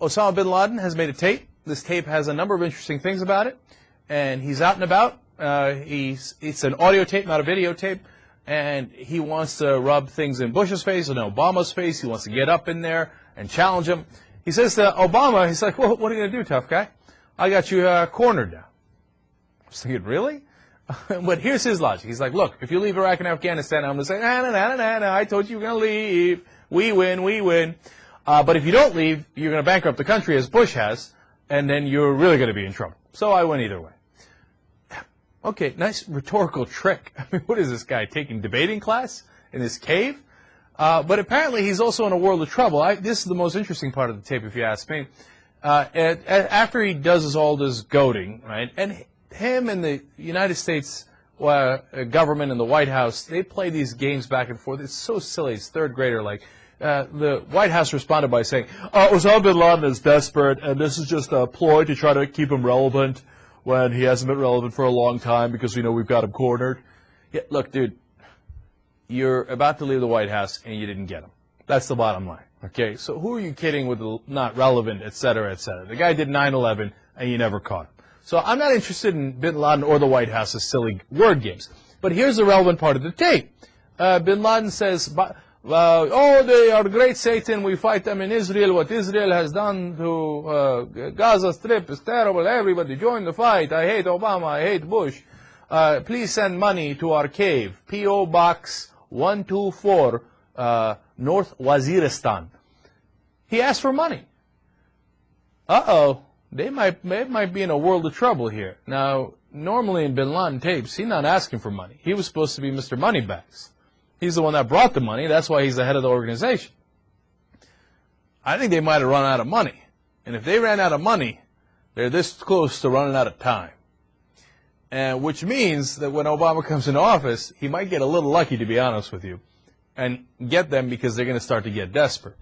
Osama Bin Laden has made a tape. This tape has a number of interesting things about it. And he's out and about. It's an audio tape, not a videotape. And he wants to rub things in Bush's face and Obama's face. He wants to get up in there and challenge him. He says to Obama, he's like, well, what are you going to do, tough guy? I got you cornered now. I was thinking, really? But here's his logic. He's like, look, if you leave Iraq and Afghanistan, I'm going to say, nah, I told you you're going to leave. We win, we win. But if you don't leave, you're going to bankrupt the country as Bush has, and then you're really going to be in trouble. So I win either way. Okay, nice rhetorical trick. I mean, what is this guy, taking debating class in his cave? But apparently he's also in a world of trouble. This is the most interesting part of the tape, if you ask me. After he does all this goading, right, and him and the United States government and the White House, they play these games back and forth. It's so silly. It's third grader. Like, the White House responded by saying, Osama Bin Laden is desperate, and this is just a ploy to try to keep him relevant when he hasn't been relevant for a long time because we know we've got him cornered. Yeah, look, dude, you're about to leave the White House and you didn't get him. That's the bottom line. Okay, so who are you kidding with the not relevant, et cetera, et cetera? The guy did 9/11 and you never caught him. So I'm not interested in Bin Laden or the White House's silly word games. But here's the relevant part of the tape. Bin Laden says, they are great Satan, we fight them in Israel. What Israel has done to Gaza Strip is terrible. Everybody join the fight. I hate Obama. I hate Bush. Please send money to our cave. P.O. Box 124, North Waziristan. He asked for money. Uh-oh. They might be in a world of trouble here. Now, normally in Bin Laden tapes, he's not asking for money. He was supposed to be Mr. Moneybags. He's the one that brought the money. That's why he's the head of the organization. I think they might have run out of money. And if they ran out of money, they're this close to running out of time. And which means that when Obama comes into office, he might get a little lucky, to be honest with you, and get them because they're going to start to get desperate.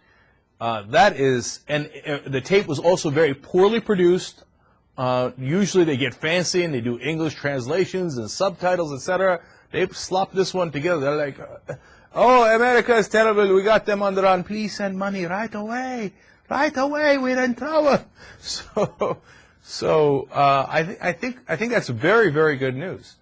The tape was also very poorly produced. Usually they get fancy and they do English translations and subtitles, etc. They slop this one together. They're like, oh, America is terrible. We got them on the run. Please send money right away. Right away. We're in trouble. So I think that's very, very good news.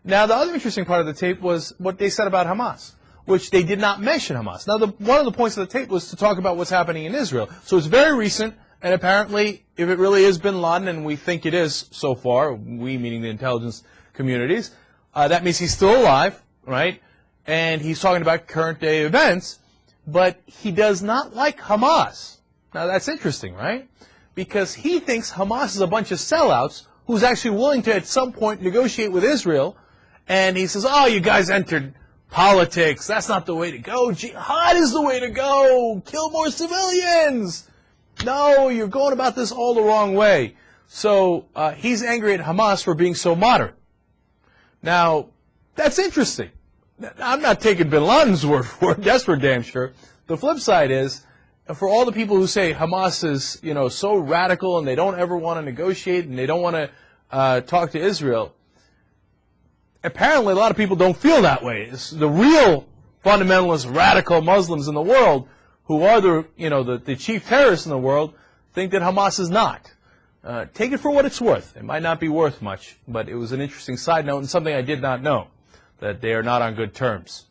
Now, the other interesting part of the tape was what they said about Hamas, which they did not mention Hamas. Now, one of the points of the tape was to talk about what's happening in Israel. So it's very recent, and apparently, if it really is Bin Laden, and we think it is so far, we meaning the intelligence communities, that means he's still alive, right? And he's talking about current day events, but he does not like Hamas. Now, that's interesting, right? Because he thinks Hamas is a bunch of sellouts who's actually willing to, at some point, negotiate with Israel. And he says, oh, you guys entered politics. That's not the way to go. Jihad is the way to go. Kill more civilians. No, you're going about this all the wrong way. So he's angry at Hamas for being so moderate. Now, that's interesting. I'm not taking Bin Laden's word for it. That's for damn sure. The flip side is, for all the people who say Hamas is, so radical and they don't ever want to negotiate and they don't want to talk to Israel, apparently a lot of people don't feel that way. It's the real fundamentalist, radical Muslims in the world who are the chief terrorists in the world think that Hamas is not. Take it for what it's worth. It might not be worth much, but it was an interesting side note and something I did not know, that they are not on good terms.